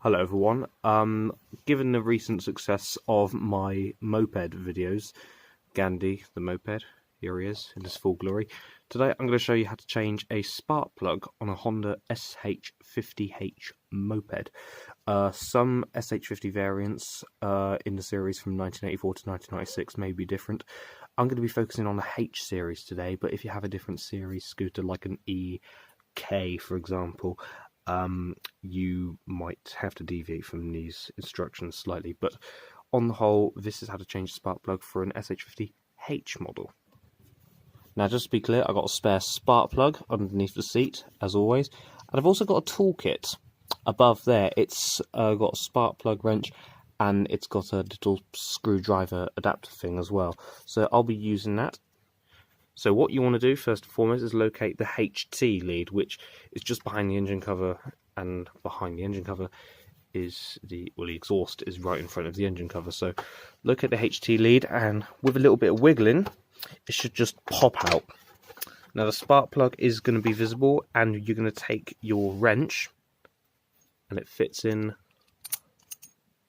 Hello everyone. Given the recent success of my moped videos, Gandhi the moped, here he is in his full glory. Today I'm going to show you how to change a spark plug on a Honda SH50 moped. Some SH50 variants in the series from 1984 to 1996 may be different. I'm going to be focusing on the H series today, but if you have a different series scooter like an EK for example, you might have to deviate from these instructions slightly, but on the whole, this is how to change the spark plug for an SH50H model. Now, just to be clear, I've got a spare spark plug underneath the seat, as always, and I've also got a toolkit above there. It's got a spark plug wrench, and it's got a little screwdriver adapter thing as well, so I'll be using that. So what you want to do first and foremost is locate the HT lead, which is just behind the engine cover, and behind the engine cover is the exhaust is right in front of the engine cover. So locate the HT lead, and with a little bit of wiggling, it should just pop out. Now the spark plug is going to be visible, and you're going to take your wrench, and it fits in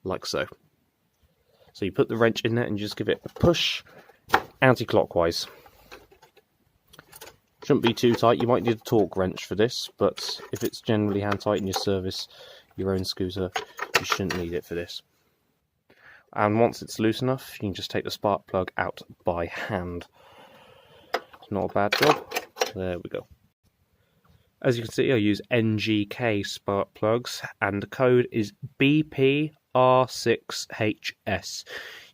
like so. So you put the wrench in there and you just give it a push anti-clockwise. Shouldn't be too tight. You might need a torque wrench for this, but if it's generally hand tight and you service your own scooter, you shouldn't need it for this. And once it's loose enough, you can just take the spark plug out by hand. It's not a bad job. There we go. As you can see, I use NGK spark plugs, and the code is BPR6HS.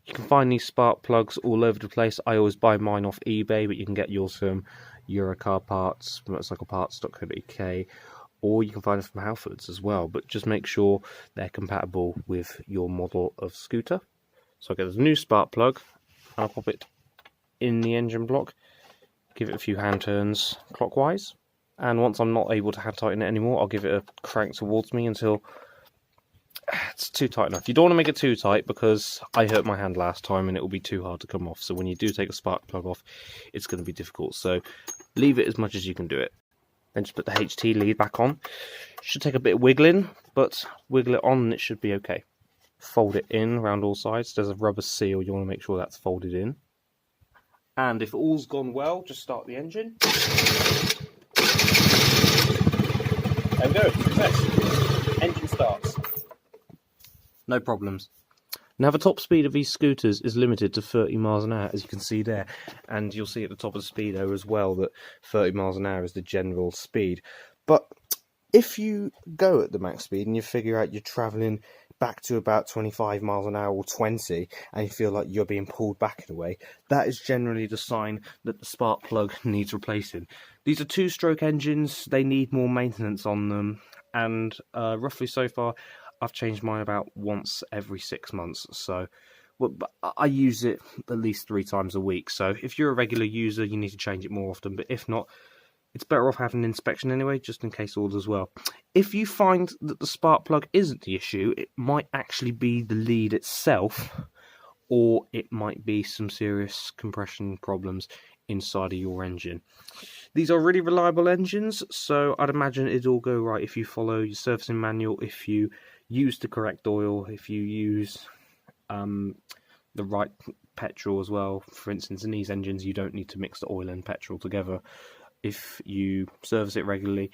You can find these spark plugs all over the place. I always buy mine off eBay, but you can get yours from Eurocar Parts, motorcycleparts.co.uk, or you can find them from Halfords as well. But just make sure they're compatible with your model of scooter. So I get a new spark plug, and I'll pop it in the engine block, give it a few hand turns clockwise, and once I'm not able to hand tighten it anymore, I'll give it a crank towards me until it's too tight enough. You don't want to make it too tight because I hurt my hand last time and it will be too hard to come off. So when you do take a spark plug off, it's going to be difficult. So leave it as much as you can do it. Then just put the HT lead back on. Should take a bit of wiggling, but wiggle it on and it should be okay. Fold it in around all sides. There's a rubber seal. You want to make sure that's folded in. And if all's gone well, just start the engine. There we go. Success. Engine starts. No problems. Now the top speed of these scooters is limited to 30 miles an hour, as you can see there, and you'll see at the top of the speedo as well that 30 miles an hour is the general speed. But if you go at the max speed and you figure out you're travelling back to about 25 miles an hour or 20, and you feel like you're being pulled back in a way, that is generally the sign that the spark plug needs replacing. These are two-stroke engines, they need more maintenance on them, and roughly so far I've changed mine about once every 6 months, so I use it at least 3 times a week. So if you're a regular user, you need to change it more often, but if not, it's better off having an inspection anyway, just in case all does well. If you find that the spark plug isn't the issue, it might actually be the lead itself, or it might be some serious compression problems inside of your engine. These are really reliable engines, so I'd imagine it'd all go right if you follow your servicing manual, if you use the correct oil, if you use the right petrol as well. For instance, in these engines you don't need to mix the oil and petrol together. If you service it regularly,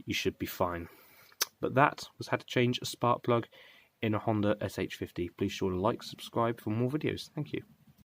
you should be fine. But that was how to change a spark plug in a Honda SH50. Please sure to like, subscribe for more videos. Thank you.